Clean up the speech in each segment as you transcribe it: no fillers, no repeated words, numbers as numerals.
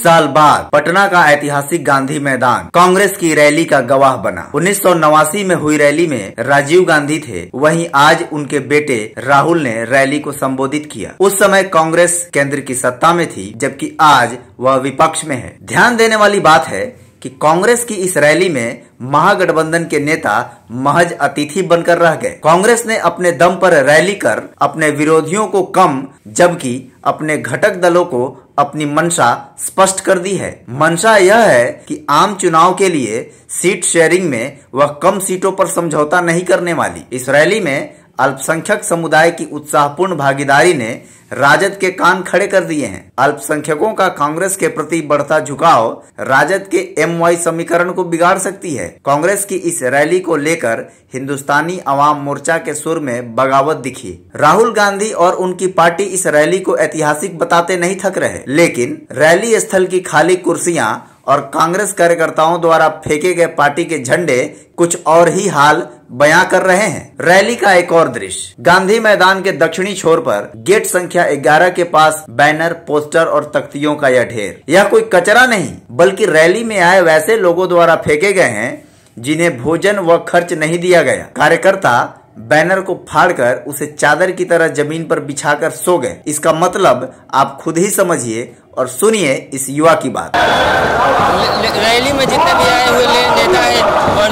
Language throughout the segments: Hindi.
साल बाद पटना का ऐतिहासिक गांधी मैदान कांग्रेस की रैली का गवाह बना। 1989 में हुई रैली में राजीव गांधी थे, वहीं आज उनके बेटे राहुल ने रैली को संबोधित किया। उस समय कांग्रेस केंद्र की सत्ता में थी, जबकि आज वह विपक्ष में है। ध्यान देने वाली बात है कि कांग्रेस की इस रैली में महागठबंधन के नेता महज अतिथि बनकर रह गए। कांग्रेस ने अपने दम पर रैली कर अपने विरोधियों को कम, जबकि अपने घटक दलों को अपनी मंशा स्पष्ट कर दी है। मंशा यह है कि आम चुनाव के लिए सीट शेयरिंग में वह कम सीटों पर समझौता नहीं करने वाली। इस रैली में अल्पसंख्यक समुदाय की उत्साहपूर्ण भागीदारी ने राजद के कान खड़े कर दिए हैं। अल्पसंख्यकों का कांग्रेस के प्रति बढ़ता झुकाव राजद के एमवाई समीकरण को बिगाड़ सकती है। कांग्रेस की इस रैली को लेकर हिंदुस्तानी अवाम मोर्चा के सुर में बगावत दिखी। राहुल गांधी और उनकी पार्टी इस रैली को ऐतिहासिक बताते नहीं थक रहे, लेकिन रैली स्थल की खाली कुर्सियां और कांग्रेस कार्यकर्ताओं द्वारा फेंके गए पार्टी के झंडे कुछ और ही हाल बयां कर रहे हैं। रैली का एक और दृश्य, गांधी मैदान के दक्षिणी छोर पर गेट संख्या 11 के पास बैनर, पोस्टर और तख्तियों का यह ढेर, यह कोई कचरा नहीं बल्कि रैली में आए वैसे लोगों द्वारा फेंके गए हैं जिन्हें भोजन व खर्च नहीं दिया गया। कार्यकर्ता बैनर को फाड़कर उसे चादर की तरह जमीन पर बिछाकर सो गए। इसका मतलब आप खुद ही समझिए और सुनिए इस युवा की बात। रैली में जितने भी आए हुए नेता है और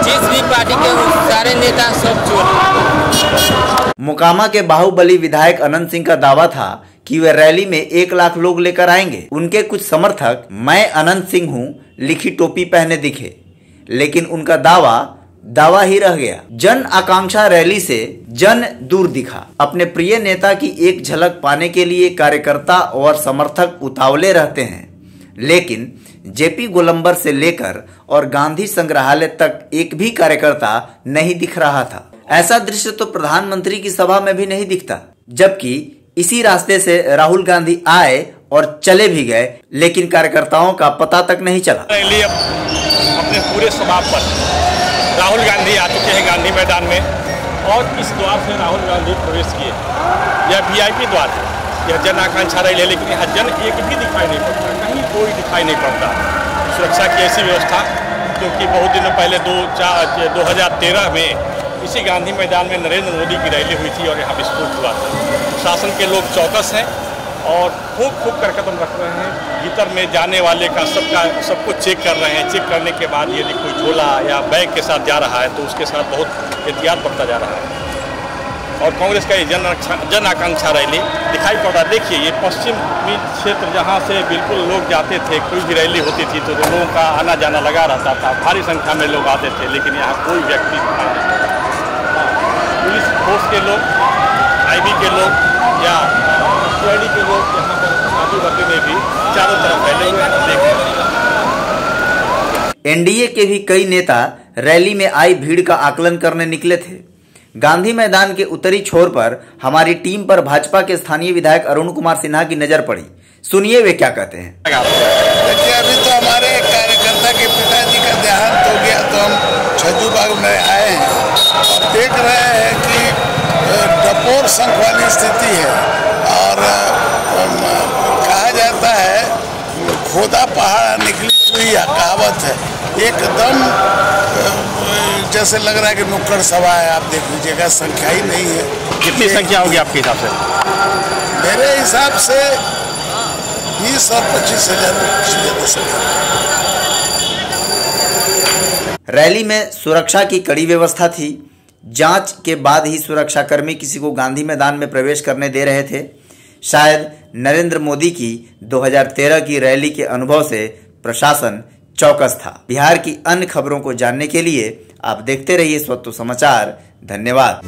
जिस भी पार्टी के सारे नेता सब चोर। मोकामा के बाहुबली विधायक अनंत सिंह का दावा था कि वे रैली में 1 लाख लोग लेकर आएंगे। उनके कुछ समर्थक मैं अनंत सिंह हूं लिखी टोपी पहने दिखे, लेकिन उनका दावा ही रह गया। जन आकांक्षा रैली से जन दूर दिखा। अपने प्रिय नेता की एक झलक पाने के लिए कार्यकर्ता और समर्थक उतावले रहते हैं, लेकिन जेपी गोलंबर से लेकर और गांधी संग्रहालय तक एक भी कार्यकर्ता नहीं दिख रहा था। ऐसा दृश्य तो प्रधानमंत्री की सभा में भी नहीं दिखता, जबकि इसी रास्ते से राहुल गांधी आए और चले भी गए, लेकिन कार्यकर्ताओं का पता तक नहीं चला। अपने पूरे सभा पर राहुल गांधी आ चुके हैं गांधी मैदान में, और इस द्वार से राहुल गांधी प्रवेश किए। यह वीआईपी द्वार है, यह जन आकांक्षा रैली है, लेकिन यहाँ जन एक भी दिखाई नहीं पड़ता, कहीं कोई दिखाई नहीं पड़ता। सुरक्षा की ऐसी व्यवस्था, क्योंकि बहुत दिनों पहले 2013 में इसी गांधी मैदान में नरेंद्र मोदी की रैली हुई थी और यहाँ विस्फोट हुआ था। शासन के लोग चौकस हैं और खूब कर कदम रख रहे हैं। भीतर में जाने वाले का सबको चेक कर रहे हैं। चेक करने के बाद यदि कोई झोला या बैग के साथ जा रहा है तो उसके साथ बहुत एहतियात बरता जा रहा है। और कांग्रेस का ये जन आकांक्षा रैली दिखाई पड़ा। देखिए, ये पश्चिमी क्षेत्र जहाँ से बिल्कुल लोग जाते थे, कोई भी रैली होती थी तो लोगों का आना जाना लगा रहता था, भारी संख्या में लोग आते थे, लेकिन यहाँ कोई व्यक्ति दिखाई नहीं पड़ा। पुलिस फोर्स के लोग, IB के लोग या CID के लोग यहाँ पर आजू बाजू में भी चारों तरफ फैले हुए हैं। एनडीए के भी कई नेता रैली में आई भीड़ का आकलन करने निकले थे। गांधी मैदान के उत्तरी छोर पर हमारी टीम पर भाजपा के स्थानीय विधायक अरुण कुमार सिन्हा की नजर पड़ी। सुनिए वे क्या कहते हैं। देखिए, अभी तो हमारे कार्यकर्ता के पिताजी का देहांत हो गया, तो हम छज्जूबाग में आए हैं और देख रहे हैं कि डपोर संख वाली स्थिति है। और कहा जाता है खोदा पहाड़ निकली हुई कहावत है। एकदम जैसे लग रहा है कि नुक्कड़ सभा है। आप देख लीजिएगा, संख्या ही नहीं है। कितनी संख्या होगी आपके हिसाब से? मेरे हिसाब से 20 और 25 हजार। रैली में सुरक्षा की कड़ी व्यवस्था थी। जांच के बाद ही सुरक्षाकर्मी किसी को गांधी मैदान में प्रवेश करने दे रहे थे। शायद नरेंद्र मोदी की 2013 की रैली के अनुभव से प्रशासन चौकस था। बिहार की अन्य खबरों को जानने के लिए आप देखते रहिए स्वत्व समाचार। धन्यवाद।